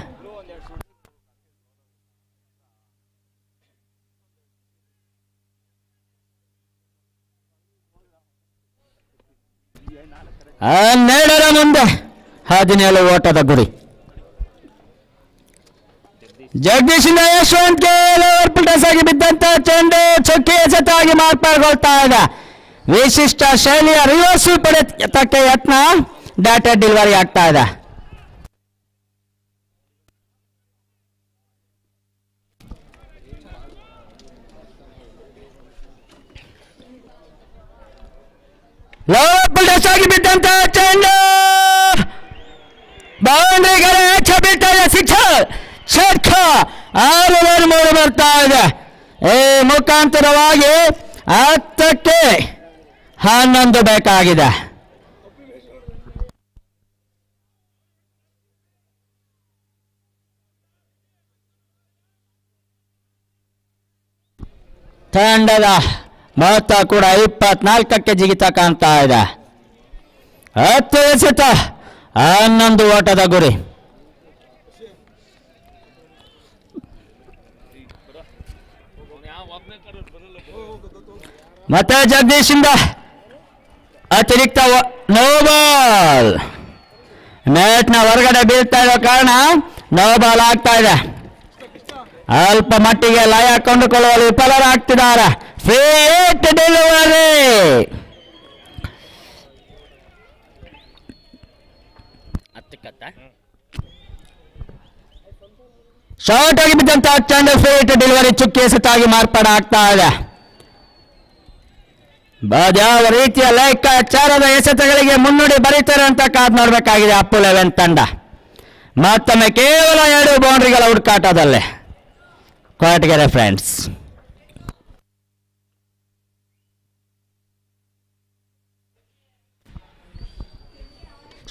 ಹನ್ನೆರಡರ ಮುಂದೆ 17 ಓಟದ ಗುರಿ. ಜಗದೀಶಿಂದ ಯಶವಂತ್ಗೆ ಲೋವರ್ ಪಿಲ್ಟರ್ಸ್ ಆಗಿ ಬಿದ್ದಂತ ಚೆಂಡು ಚುಕ್ಕಿ ಎಸೆತ ಆಗಿ ಮಾರ್ಪಾಡುಗೊಳ್ತಾ ಇದೆ. ವಿಶಿಷ್ಟ ಶೈಲಿಯ ರಿವರ್ಸಲ್ ಪಡೆಯತಕ್ಕೆ ಯತ್ನ, ಡಾಟೆಡ್ ಡೆಲಿವರಿ ಆಗ್ತಾ ಇದೆ. ಲೋವರ್ ಪಿಲ್ಟರ್ಸ್ ಆಗಿ ಬಿದ್ದಂತ ಚೆಂಡು ಬೌಂಡ್ರಿಗಳ ಆಚೆ ಬಿಟ್ಟ ಸಿಕ್ಸರ್ ಷಟ್ಕ 6 ರನ್ ಮೂಡಿ ಬರ್ತಾ ಇದೆ. ಈ ಮುಖಾಂತರವಾಗಿ 10ಕ್ಕೆ 11 ಬೇಕಾಗಿದೆ. ತಂಡದ ಮೊತ್ತ ಕೂಡ 24ಕ್ಕೆ ಜಿಗಿತ ಕಾಣ್ತಾ ಇದೆ. 10 ಎಸೆತ 11 ಓಟದ ಗುರಿ. ಮತ್ತೆ ಜಗದೀಶಿಂದ ಅತಿರಿಕ್ತ ನೋ ಬಾಲ್, ನೆಟ್ನ ಹೊರಗಡೆ ಬೀಳ್ತಾ ಇರೋ ಕಾರಣ ನೋ ಬಾಲ್ ಆಗ್ತಾ ಇದೆ. ಅಲ್ಪ ಮಟ್ಟಿಗೆ ಲಯ ಕೊಂಡುಕೊಳ್ಳುವಲ್ಲಿ ವಿಫಲರಾಗ್ತಿದ್ದಾರೆ. Free hit delivery. ಶಾರ್ಟ್ ಆಗಿ ಬಿದ್ದಂತಹ ಚೆಂಡು ಫ್ರೀ ಹಿಟ್ ಡೆಲಿವರಿ ಚುಕ್ಕಿ ಎಸೆತಾಗಿ ಮಾರ್ಪಾಡು ಆಗ್ತಾ ಇದೆ. ಯಾವ ರೀತಿಯ ಲೆಕ್ಕಾಚಾರದ ಎಸೆತಗಳಿಗೆ ಮುನ್ನುಡಿ ಬರೀತಾರೆ ಅಂತ ಕಾದ್ ನೋಡ್ಬೇಕಾಗಿದೆ ಅಪ್ಪು 11 ತಂಡ. ಮತ್ತೊಮ್ಮೆ ಕೇವಲ 2 ಬೌಂಡ್ರಿಗಳ ಹುಡುಕಾಟದಲ್ಲೇ ಕೊರಟಗೆರೆ ಫ್ರೆಂಡ್ಸ್.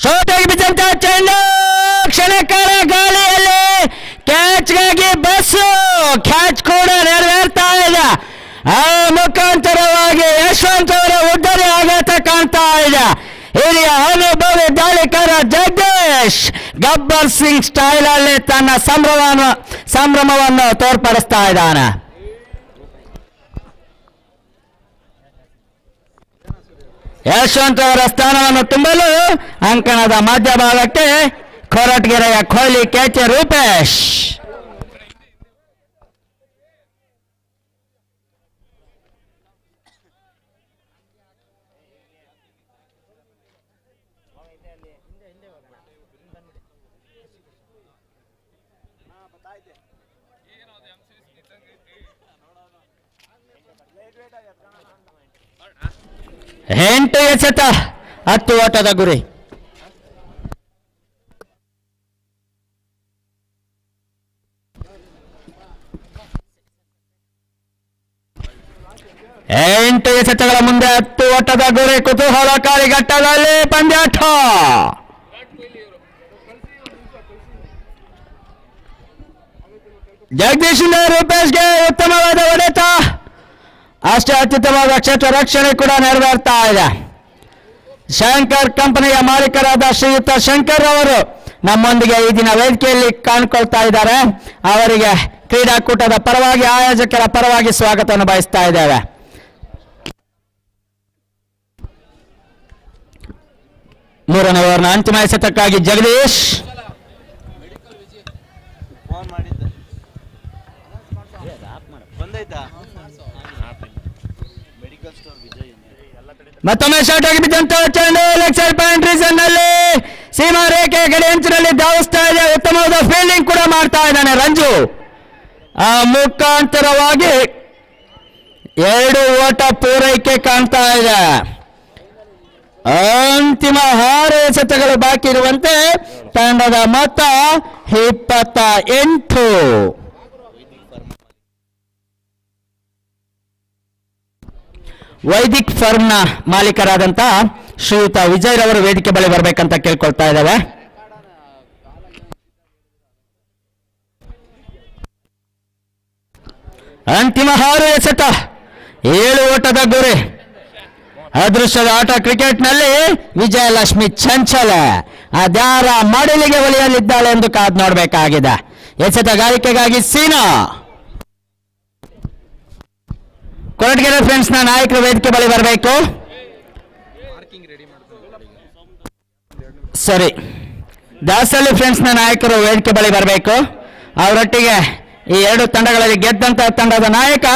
ಶಾರ್ಟ್ ಆಗಿ ಬಿದ್ದಂತಹ ಚೆಂಡು ಕ್ಷಣಕಾಲ ಗಾಳಿಯಲ್ಲಿ ಕ್ಯಾಚ್ಗಾಗಿ ಬಸ್ಸು, ಕ್ಯಾಚ್ ಕೂಡ ನೆರವೇರ್ತಾ ಇದೆ. ಆ ಮುಖಾಂತರವಾಗಿ ಯಶವಂತ್ ಅವರ ಉದ್ದರಿ ಆಘಾತ ಕಾಣ್ತಾ ಇದೆ. ಹಿರಿಯ ಅನುಭವಿ ದಾಳಿಕಾರ ಜಗದೀಶ್ ಗಬ್ಬರ್ ಸಿಂಗ್ ಸ್ಟೈಲ್ ಅಲ್ಲಿ ತನ್ನ ಸಂಭ್ರಮವನ್ನು ತೋರ್ಪಡಿಸ್ತಾ ಇದ್ದಾನೆ. ಯಶವಂತ್ ಅವರ ಸ್ಥಾನವನ್ನು ತುಂಬಲು ಅಂಕಣದ ಮಧ್ಯಭಾಗಕ್ಕೆ ಕೊರಟಗೆರೆಯ ಕೊಹ್ಲಿ ಕೆಚೆ ರೂಪೇಶ್. ಎಂಟು ಎಸೆತ 10 ಓಟದ ಗುರಿ. ಎಂಟು ಎಸೆತಗಳ ಮುಂದೆ 10 ಓಟದ ಗುರಿ. ಕುತೂಹಲಕಾರಿ ಘಟ್ಟದಲ್ಲಿ ಪಂದ್ಯಾಟ. ಜಗದೀಶಿಂದ ರೂಪೇಶ್ಗೆ ಉತ್ತಮವಾದ ಹೊಡೆತ, ಅಷ್ಟೇ ಅತ್ಯುತ್ತಮವಾದ ಕ್ಷೇತ್ರ ರಕ್ಷಣೆ ಕೂಡ ನೆರವೇರ್ತಾ ಇದೆ. ಶಂಕರ್ ಕಂಪನಿಯ ಮಾಲೀಕರಾದ ಶ್ರೀಯುತ ಶಂಕರ್ ಅವರು ನಮ್ಮೊಂದಿಗೆ ಈ ದಿನ ವೇದಿಕೆಯಲ್ಲಿ ಕಾಣಿಕೊಳ್ತಾ ಇದ್ದಾರೆ. ಅವರಿಗೆ ಕ್ರೀಡಾಕೂಟದ ಪರವಾಗಿ, ಆಯೋಜಕರ ಪರವಾಗಿ ಸ್ವಾಗತವನ್ನು ಬಯಸ್ತಾ ಇದ್ದೇವೆ. ಮೂರನೇ ಓವರ್ನ ಅಂತಿಮ ಎಸೆತಕ್ಕಾಗಿ ಜಗದೀಶ್. ಮತ್ತೊಮ್ಮೆ ಶಾರ್ಟ್ ಆಗಿ ಬಿದ್ದಂತ ಚೆಂಡು ಲೆಗ್ ಸೈಡ್ ಬೌಂಡ್ರಿ ನಲ್ಲಿ ಸೀಮಾ ರೇಖೆ ಗಡಿ ಅಂಚಿನಲ್ಲಿ ಧಾವಿಸ್ತಾ ಇದೆ. ಉತ್ತಮವಾದ ಫೀಲ್ಡಿಂಗ್ ಕೂಡ ಮಾಡ್ತಾ ಇದ್ದಾನೆ ರಂಜು. ಆ ಮುಖಾಂತರವಾಗಿ 2 ಓಟ ಪೂರೈಕೆ ಕಾಣ್ತಾ ಇದೆ. ಅಂತಿಮ 6 ಎಸೆತಗಳು ಬಾಕಿ ಇರುವಂತೆ ತಂಡದ ಮೊತ್ತ 28. ವೈದಿಕ್ ಫರ್ಮ್ನ ಮಾಲೀಕರಾದಂತ ಶ್ರೀಯುತ ವಿಜಯ್ ರವರು ವೇದಿಕೆ ಬಳಿ ಬರಬೇಕಂತ ಕೇಳ್ಕೊಳ್ತಾ ಇದ್ದೇವೆ. ಅಂತಿಮ 6 ಎಸೆತ 7 ಓಟದ ಗುರಿ. ಅದೃಷ್ಟದ ಆಟ ಕ್ರಿಕೆಟ್ನಲ್ಲಿ ವಿಜಯಲಕ್ಷ್ಮಿ ಚಂಚಲ ಅದ್ಯಾರ ಮಡಿಲಿಗೆ ಒಲಿಯಲಿದ್ದಾಳೆ ಎಂದು ಕಾದು ನೋಡಬೇಕಾಗಿದೆ. ಎಸೆತಗಾರಿಕೆಗಾಗಿ ಸೀನಾ. ಕೊರಟಗೆರೆ ಫ್ರೆಂಡ್ಸ್ ನ ನಾಯಕರು ವೇದಿಕೆ ಬಳಿ ಬರಬೇಕು. ಸರಿ, ದಾಸಹಳ್ಳಿ ಫ್ರೆಂಡ್ಸ್ ನ ನಾಯಕರು ವೇದಿಕೆ ಬಳಿ ಬರಬೇಕು. ಅವರೊಟ್ಟಿಗೆ ಈ 2 ತಂಡಗಳಲ್ಲಿ ಗೆದ್ದಂತ ತಂಡದ ನಾಯಕ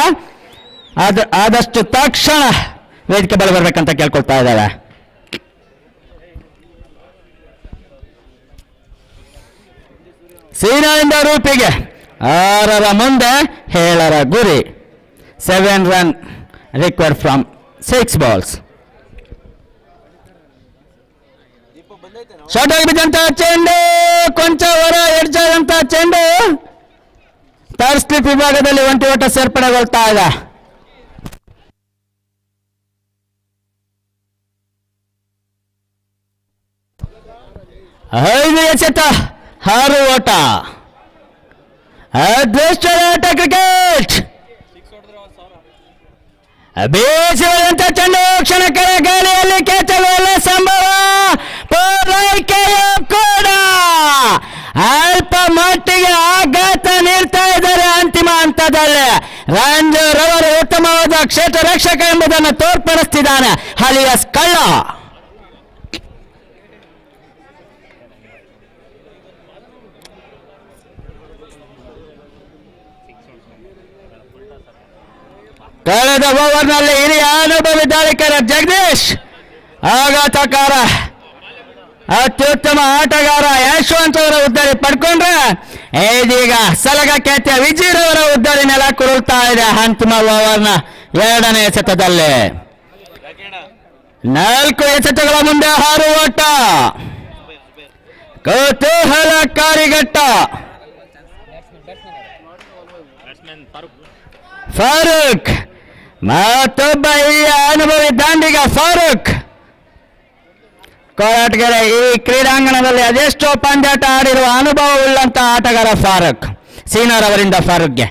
ಆದಷ್ಟು ತಕ್ಷಣ ವೇದಿಕೆ ಬಳಿ ಬರಬೇಕಂತ ಕೇಳ್ಕೊಳ್ತಾ ಇದ್ದಾರೆ. ಸೀನಾಯಿಂದ ರೂಪಿಗೆ 6ರ ಮುಂದೆ 7ರ ಗುರಿ. 7 run required from 6 balls. Short ಆಗಿ ಬಿದ್ದಂತ ಚೆಂಡು ಕೊಂಚ ಹೊರ ಎಡ್ಜಾದಂತ ಚೆಂಡು ಥರ್ಡ್ ಸ್ಲಿಪ್ ವಿಭಾಗದಲ್ಲಿ 1 ಓಟ ಸೇರ್ಪಡೆಗೊಳ್ತಾ ಇದೆ. ಐದು ಎಸೆತ 6 ಓಟ. ಅದೃಷ್ಟದ ಆಟ ಕ್ರಿಕೆಟ್. ಬೀಸುವಂತ ಚೆಂಡು ಕ್ಷಣಕರ ಗಾಳಿಯಲ್ಲಿ ಕೆಚ್ಚಲು ಸಂಭವ. ಪೂರೈಕೆಯೂ ಕೂಡ ಅಲ್ಪ ಮಟ್ಟಿಗೆ ಆಘಾತ ನೀಡ್ತಾ ಇದ್ದಾರೆ. ಅಂತಿಮ ಹಂತದಲ್ಲಿ ರಂಜು ರವರು ಉತ್ತಮವಾದ ಕ್ಷೇತ್ರ ರಕ್ಷಕ ಎಂಬುದನ್ನು ತೋರ್ಪಡಿಸ್ತಿದ್ದಾನೆ ಅಲಿಯಾಸ್ ಕಳ್ಳ. ಕಳೆದ ಓವರ್ನಲ್ಲಿ ಹಿರಿಯ ಅನುಭವಿ ದಾಳಿಕರ ಜಗದೀಶ್, ಆಘಾತಕಾರ ಅತ್ಯುತ್ತಮ ಆಟಗಾರ ಯಶವಂತ್ ಅವರ ಉದ್ದರಿ ಪಡ್ಕೊಂಡ್ರೆ ಇದೀಗ ಸಲಗ ಖ್ಯಾತಿಯ ವಿಜಯರವರ ಉದ್ದರಿ ನೆಲ ಕುರುಳ್ತಾ ಇದೆ. ಅಂತಿಮ ಓವರ್ನ 2ನೇ ಎಸೆತದಲ್ಲಿ 4 ಎಸೆತಗಳ ಮುಂದೆ 6 ಓಟ. ಕುತೂಹಲಕಾರಿ ಘಟ್ಟ. ಫಾರೂಕ್ ಮತ್ತೊಬ್ಬ ಹಿರಿಯ ಅನುಭವಿ ದಾಂಡಿಗ ಫಾರೂಕ್. ಕೊರಟಗೆರೆ ಈ ಕ್ರೀಡಾಂಗಣದಲ್ಲಿ ಅದೆಷ್ಟೋ ಪಂದ್ಯಾಟ ಆಡಿರುವ ಅನುಭವವುಳ್ಳಂತ ಆಟಗಾರ ಫಾರೂಕ್. ಸೀನರ್ ಅವರಿಂದ ಫಾರೂಕ್ಗೆ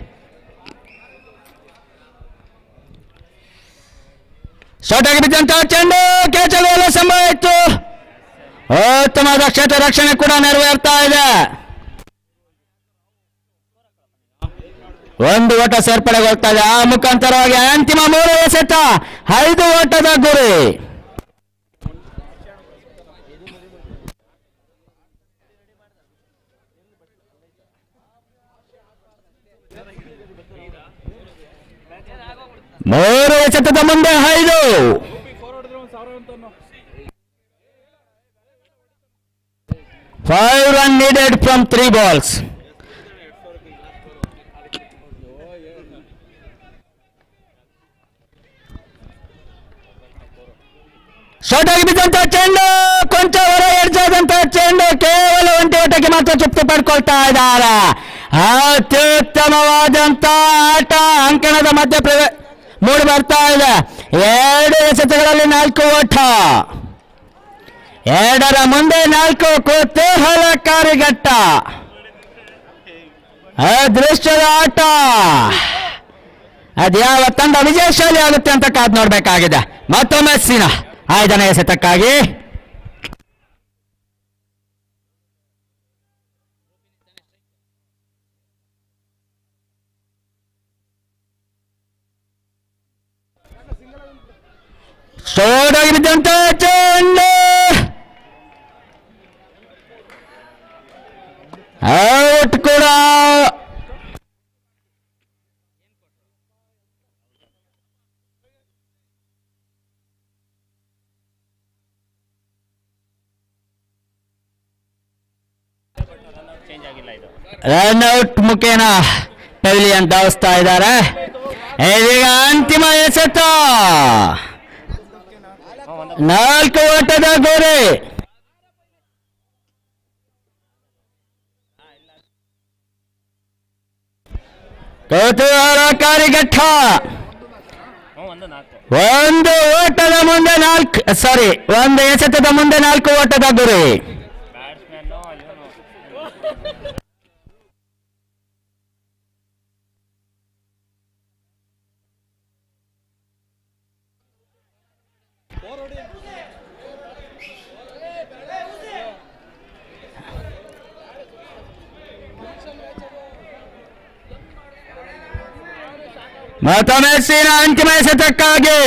ಶಾರ್ಟ್ ಆಗಿ ಬಿದ್ದಂತ ಚೆಂಡು ಕ್ಯಾಚ್ ಸಂಭವ ಇತ್ತು. ಉತ್ತಮವಾದ ಕ್ಷೇತ್ರ ರಕ್ಷಣೆ ಕೂಡ ನೆರವೇರ್ತಾ ಇದೆ. 1 ಓಟ ಸೇರ್ಪಡೆಗೊಳ್ತಾ ಇದೆ. ಆ ಮುಖಾಂತರವಾಗಿ ಅಂತಿಮ 3 ಎಸೆತ 5 ಓಟದ ಗುರಿ. ಮೂರು ಎಸೆತದ ಮುಂದೆ 5. 5 run needed from 3 balls. Short ಆಗಿ ಬಿದ್ದಂತ ಚೆಂಡು ಕೊಂಚ ಹೊರ ಎಡ್ಜಾದಂತ ಚೆಂಡು ಕೇವಲ 1 ಓಟಕ್ಕೆ ಮಾತ್ರ ತೃಪ್ತಿ ಪಡ್ಕೊಳ್ತಾ ಇದ್ದಾರೆ. ಅತ್ಯುತ್ತಮವಾದಂತ ಆಟ ಅಂಕಣದ ಮಧ್ಯ ಮೂಡಿ ಬರ್ತಾ ಇದೆ. 2 ಎಸೆತಗಳಲ್ಲಿ 4 ಓಟ. 2ರ ಮುಂದೆ 4. ಕುತೂಹಲಕಾರಿ ಘಟ್ಟ. ಅದೃಷ್ಟದ ಆಟ. ಅದ್ಯಾವ ತಂಡ ವಿಜಯಶಾಲಿ ಆಗುತ್ತೆ ಅಂತ ಕಾದು ನೋಡ್ಬೇಕಾಗಿದೆ. ಮತ್ತೊಮ್ಮೆ ಸೀನಾ 5ನೇ ಎಸೆತಕ್ಕಾಗಿ ಸ್ಟೋರ್ ಆಗಿದ್ದಂತ ಚೆಂಡು ರನ್ಔಟ್ ಮುಖೇನ ಪೆವಿಲಿಯನ್ ಧಾವಿಸ್ತಾ ಇದ್ದಾರೆ. ಇದೀಗ ಅಂತಿಮ ಎಸೆತ 4 ಓಟದ ಗುರಿ. ಕುತೂಹಲಕಾರಿ ಘಟ್ಟ. 1 ಓಟದ ಮುಂದೆ 1 ಎಸೆತದ ಮುಂದೆ 4 ಓಟದ ಗುರಿ. ಮತ್ತೊಮ್ಮೆ ಮೆಸ್ಸಿನ ಅಂತಿಮ ಎಸೆತಕ್ಕಾಗಿ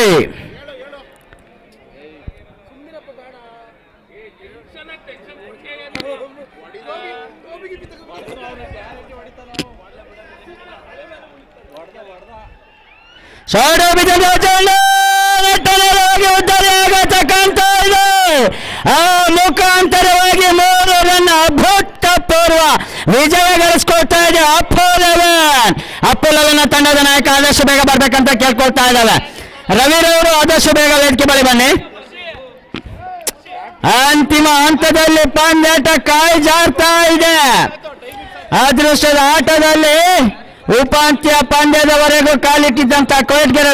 ಮುಖಾಂತರವಾಗಿ 3 ರನ್ ಅಭೂತಪೂರ್ವ ವಿಜಯ ಗಳಿಸ್ಕೊಳ್ತಾ ಇದೆ ಅಪ್ಪು11 ತಂಡದ ನಾಯಕ. ಆದಷ್ಟು ಬೇಗ ಬರ್ಬೇಕಂತ ಕೇಳ್ಕೊಳ್ತಾ ಇದ್ದಾವೆ. ರವಿರವರು ಆದಷ್ಟು ಬೇಗ ವೇದಿಕೆ ಬಳಿ ಬನ್ನಿ. ಅಂತಿಮ ಹಂತದಲ್ಲಿ ಪಂದ್ಯಾಟ ಕಾಯಿ ಜಾರ್ತಾ ಇದೆ. ಅದೃಷ್ಟದ ಆಟದಲ್ಲಿ ಉಪಾಂತ್ಯ ಪಂದ್ಯದವರೆಗೂ ಕಾಲಿಟ್ಟಿದ್ದಂತ ಕೊಯಟ್ಗೆರೆ